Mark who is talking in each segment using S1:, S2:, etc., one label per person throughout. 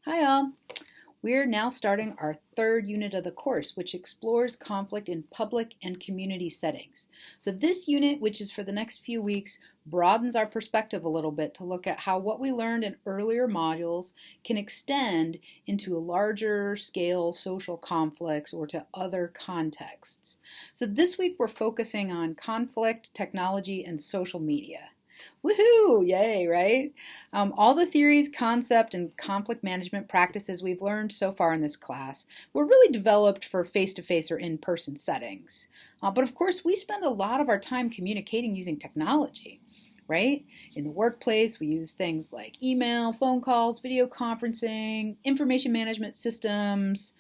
S1: Hi all! We're now starting our third unit of the course, which explores conflict in public and community settings. So this unit, which is for the next few weeks, broadens our perspective a little bit to look at how what we learned in earlier modules can extend into a larger scale social conflicts or to other contexts. So this week we're focusing on conflict, technology, and social media. Woohoo! Yay, right? All the theories, concept, and conflict management practices we've learned so far in this class were really developed for face-to-face or in-person settings. But of course, we spend a lot of our time communicating using technology, right? In the workplace, we use things like email, phone calls, video conferencing, information management systems,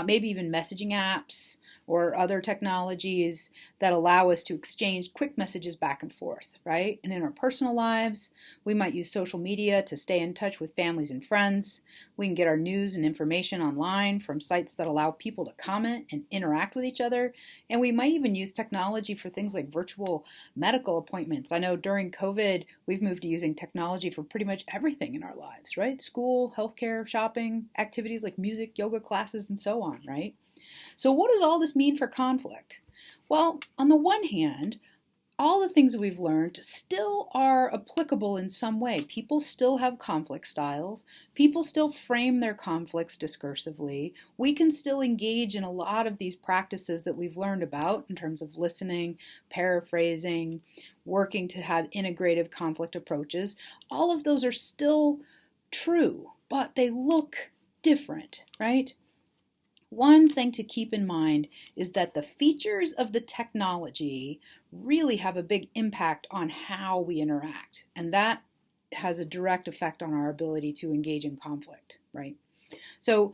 S1: maybe even messaging apps, or other technologies that allow us to exchange quick messages back and forth, right? And in our personal lives, we might use social media to stay in touch with families and friends. We can get our news and information online from sites that allow people to comment and interact with each other. And we might even use technology for things like virtual medical appointments. I know during COVID, we've moved to using technology for pretty much everything in our lives, right? School, healthcare, shopping, activities like music, yoga classes, and so on, right? So what does all this mean for conflict? Well, on the one hand, all the things we've learned still are applicable in some way. People still have conflict styles. People still frame their conflicts discursively. We can still engage in a lot of these practices that we've learned about in terms of listening, paraphrasing, working to have integrative conflict approaches. All of those are still true, but they look different, right? One thing to keep in mind is that the features of the technology really have a big impact on how we interact, and that has a direct effect on our ability to engage in conflict, right? So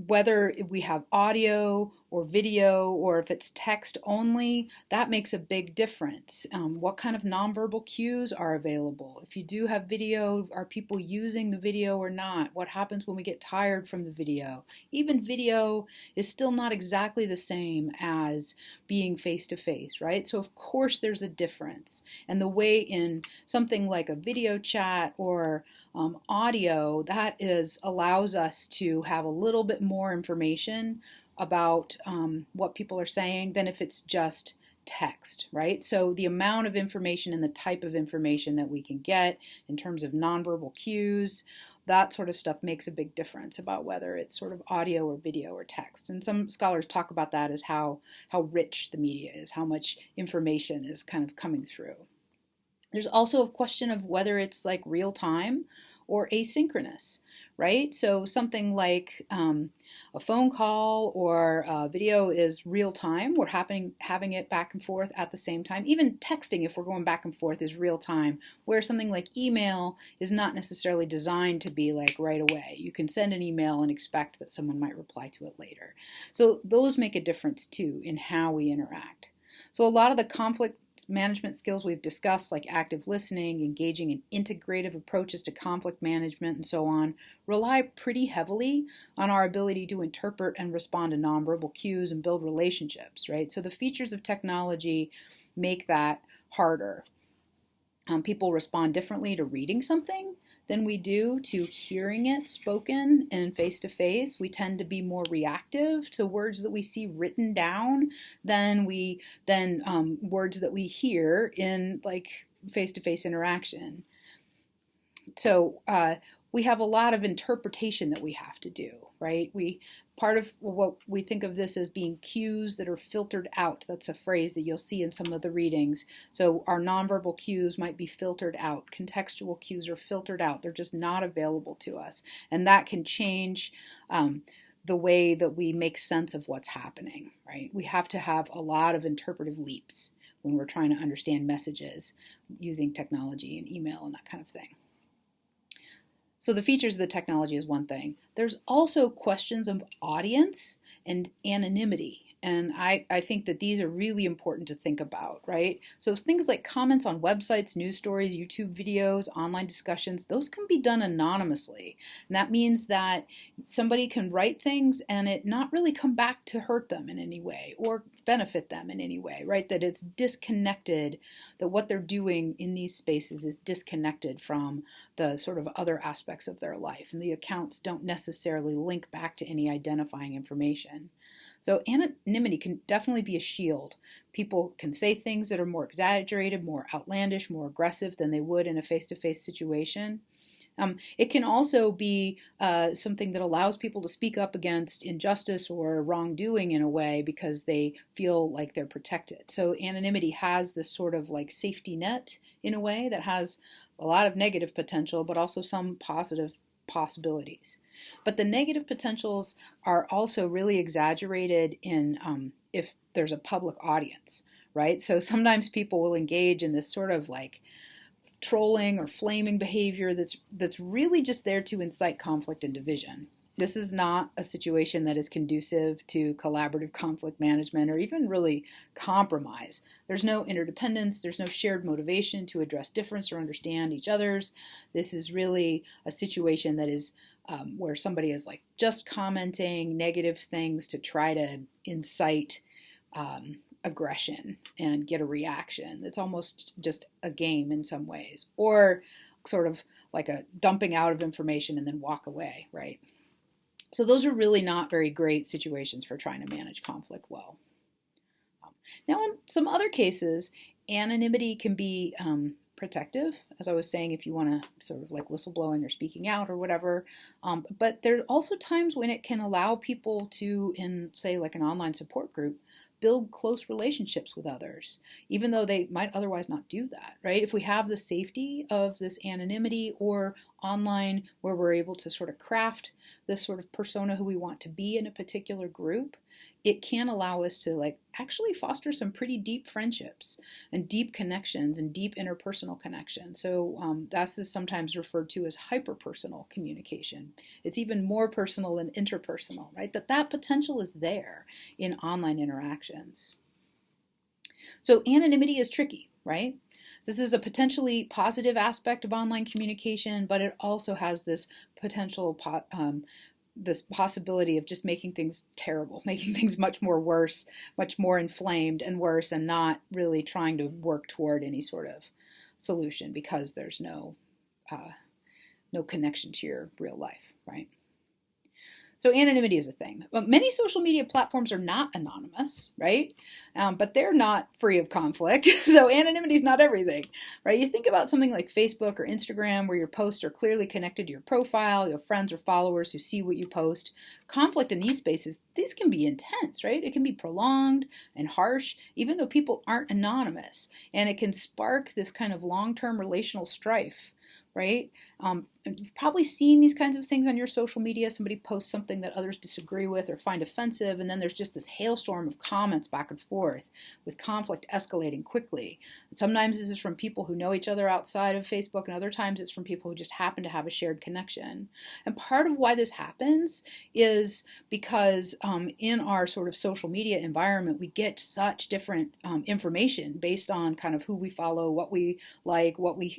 S1: whether we have audio or video or if it's text only, that makes a big difference. What kind of nonverbal cues are available? If you do have video, are people using the video or not? What happens when we get tired from the video? Even video is still not exactly the same as being face-to-face, right? So of course there's a difference. And the way in something like a video chat or audio, that allows us to have a little bit more information about what people are saying than if it's just text, right? So the amount of information and the type of information that we can get in terms of nonverbal cues, that sort of stuff makes a big difference about whether it's sort of audio or video or text. And some scholars talk about that as how rich the media is, how much information is kind of coming through. There's also a question of whether it's like real time or asynchronous, right? So something like a phone call or a video is real time. We're having it back and forth at the same time. Even texting, if we're going back and forth, is real time, where something like email is not necessarily designed to be like right away. You can send an email and expect that someone might reply to it later. So those make a difference too in how we interact. So a lot of the conflict management skills we've discussed, like active listening, engaging in integrative approaches to conflict management, and so on, rely pretty heavily on our ability to interpret and respond to nonverbal cues and build relationships, right? So the features of technology make that harder. People respond differently to reading something than we do to hearing it spoken and face-to-face. We tend to be more reactive to words that we see written down than words that we hear in like face-to-face interaction. So we have a lot of interpretation that we have to do, right? Part of what we think of this as being cues that are filtered out. That's a phrase that you'll see in some of the readings. So our nonverbal cues might be filtered out. Contextual cues are filtered out. They're just not available to us. And that can change the way that we make sense of what's happening, right? We have to have a lot of interpretive leaps when we're trying to understand messages using technology and email and that kind of thing. So the features of the technology is one thing. There's also questions of audience and anonymity. And I think that these are really important to think about, right? So things like comments on websites, news stories, YouTube videos, online discussions, those can be done anonymously. And that means that somebody can write things and it not really come back to hurt them in any way or benefit them in any way, right? That it's disconnected, that what they're doing in these spaces is disconnected from the sort of other aspects of their life. And the accounts don't necessarily link back to any identifying information. So anonymity can definitely be a shield. People can say things that are more exaggerated, more outlandish, more aggressive than they would in a face-to-face situation. It can also be something that allows people to speak up against injustice or wrongdoing in a way because they feel like they're protected. So anonymity has this sort of like safety net in a way that has a lot of negative potential, but also some positive possibilities. But the negative potentials are also really exaggerated in if there's a public audience, right? So sometimes people will engage in this sort of like trolling or flaming behavior that's really just there to incite conflict and division. This is not a situation that is conducive to collaborative conflict management or even really compromise. There's no interdependence, there's no shared motivation to address difference or understand each other's. This is really a situation that is where somebody is like just commenting negative things to try to incite aggression and get a reaction. It's almost just a game in some ways, or sort of like a dumping out of information and then walk away, right? So those are really not very great situations for trying to manage conflict well. Now, in some other cases, anonymity can be protective, as I was saying, if you want to sort of like whistleblowing or speaking out or whatever. But there are also times when it can allow people to, in say like an online support group, build close relationships with others, even though they might otherwise not do that, right? If we have the safety of this anonymity or online where we're able to sort of craft this sort of persona who we want to be in a particular group, it can allow us to like actually foster some pretty deep friendships and deep connections and deep interpersonal connections. So that's sometimes referred to as hyperpersonal communication. It's even more personal than interpersonal, right? That potential is there in online interactions. So anonymity is tricky, right? This is a potentially positive aspect of online communication, but it also has this potential this possibility of just making things terrible, making things much more worse, much more inflamed and worse, and not really trying to work toward any sort of solution because there's no connection to your real life, right? So anonymity is a thing. Many social media platforms are not anonymous, right? But they're not free of conflict. So anonymity is not everything, right? You think about something like Facebook or Instagram where your posts are clearly connected to your profile, you have friends or followers who see what you post. Conflict in these spaces, these can be intense, right? It can be prolonged and harsh, even though people aren't anonymous. And it can spark this kind of long-term relational strife, right? You've probably seen these kinds of things on your social media. Somebody posts something that others disagree with or find offensive, and then there's just this hailstorm of comments back and forth with conflict escalating quickly. And sometimes this is from people who know each other outside of Facebook, and other times it's from people who just happen to have a shared connection. And part of why this happens is because in our sort of social media environment, we get such different information based on kind of who we follow, what we like,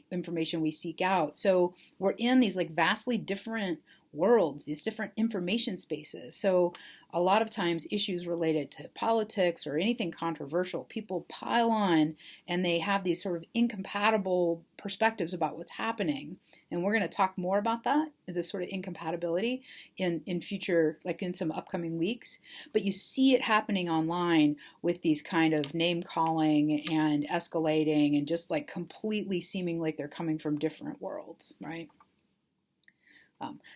S1: information we seek out. So we're in these like vastly different worlds, these different information spaces. So a lot of times issues related to politics or anything controversial, people pile on and they have these sort of incompatible perspectives about what's happening. And we're going to talk more about that, this sort of incompatibility in future, like in some upcoming weeks. But you see it happening online with these kind of name calling and escalating and just like completely seeming like they're coming from different worlds, right?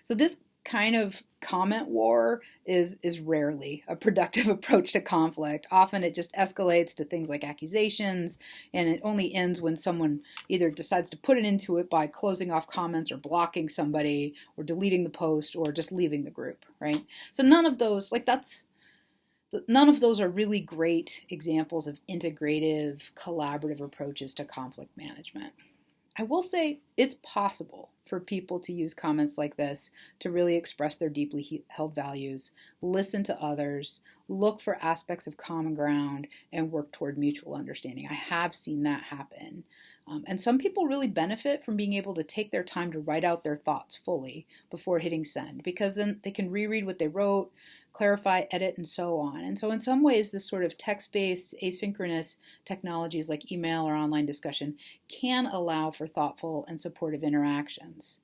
S1: So this kind of comment war is rarely a productive approach to conflict. Often it just escalates to things like accusations, and it only ends when someone either decides to put it into it by closing off comments or blocking somebody or deleting the post or just leaving the group, right? So none of those are really great examples of integrative, collaborative approaches to conflict management. I will say it's possible for people to use comments like this to really express their deeply held values, listen to others, look for aspects of common ground, and work toward mutual understanding. I have seen that happen. And some people really benefit from being able to take their time to write out their thoughts fully before hitting send, because then they can reread what they wrote, clarify, edit, and so on. And so in some ways, this sort of text-based asynchronous technologies like email or online discussion can allow for thoughtful and supportive interactions.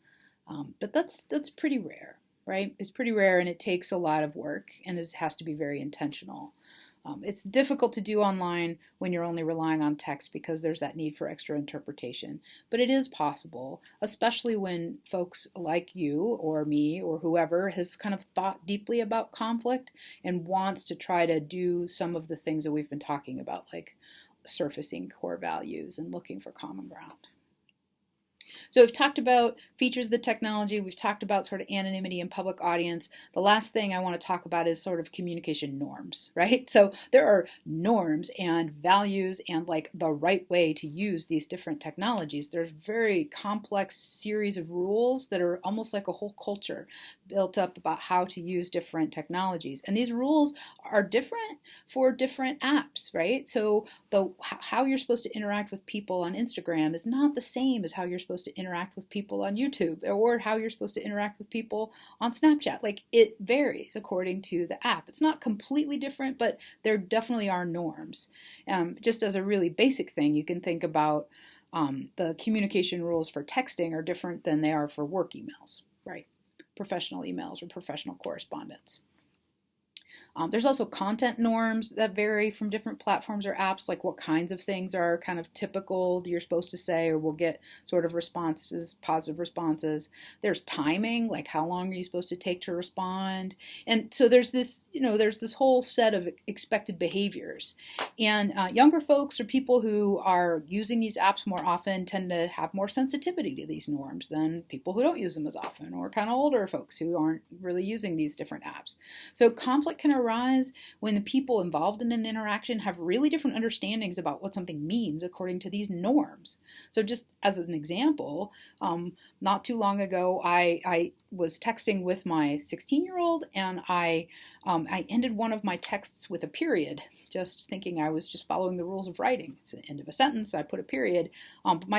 S1: But that's pretty rare, right? It's pretty rare, and it takes a lot of work, and it has to be very intentional. It's difficult to do online when you're only relying on text because there's that need for extra interpretation. But it is possible, especially when folks like you or me or whoever has kind of thought deeply about conflict and wants to try to do some of the things that we've been talking about, like surfacing core values and looking for common ground. So we've talked about features of the technology. We've talked about sort of anonymity and public audience. The last thing I want to talk about is sort of communication norms, right? So there are norms and values and like the right way to use these different technologies. There's very complex series of rules that are almost like a whole culture built up about how to use different technologies. And these rules are different for different apps, right? So how you're supposed to interact with people on Instagram is not the same as how you're supposed to interact with people on YouTube or how you're supposed to interact with people on Snapchat. Like, it varies according to the app. It's not completely different, but there definitely are norms. Just as a really basic thing, you can think about the communication rules for texting are different than they are for work emails, right? Professional emails or professional correspondence. There's also content norms that vary from different platforms or apps, like what kinds of things are kind of typical you're supposed to say or will get sort of responses, positive responses. There's timing, like how long are you supposed to take to respond? And so there's this, there's this whole set of expected behaviors. And younger folks or people who are using these apps more often tend to have more sensitivity to these norms than people who don't use them as often, or kind of older folks who aren't really using these different apps. So conflict can arise when the people involved in an interaction have really different understandings about what something means according to these norms. So just as an example, not too long ago, I was texting with my 16-year-old, and I ended one of my texts with a period, just thinking I was just following the rules of writing. It's the end of a sentence, I put a period. But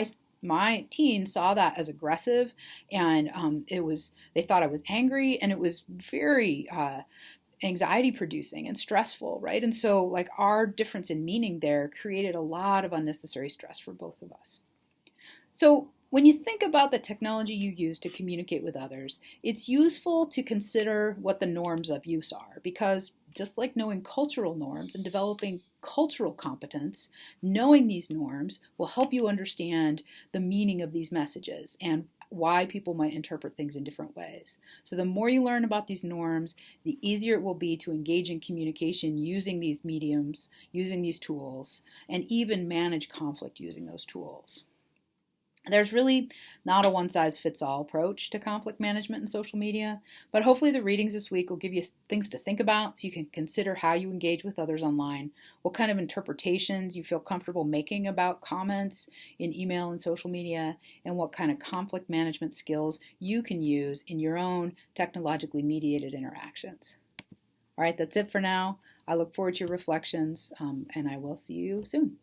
S1: my teen saw that as aggressive, and they thought I was angry, and it was very anxiety producing and stressful, right? And so like our difference in meaning there created a lot of unnecessary stress for both of us. So when you think about the technology you use to communicate with others, it's useful to consider what the norms of use are, because just like knowing cultural norms and developing cultural competence, knowing these norms will help you understand the meaning of these messages and why people might interpret things in different ways. So the more you learn about these norms, the easier it will be to engage in communication using these mediums, using these tools, and even manage conflict using those tools. There's really not a one-size-fits-all approach to conflict management in social media, but hopefully the readings this week will give you things to think about so you can consider how you engage with others online, what kind of interpretations you feel comfortable making about comments in email and social media, and what kind of conflict management skills you can use in your own technologically mediated interactions. All right, that's it for now. I look forward to your reflections, and I will see you soon.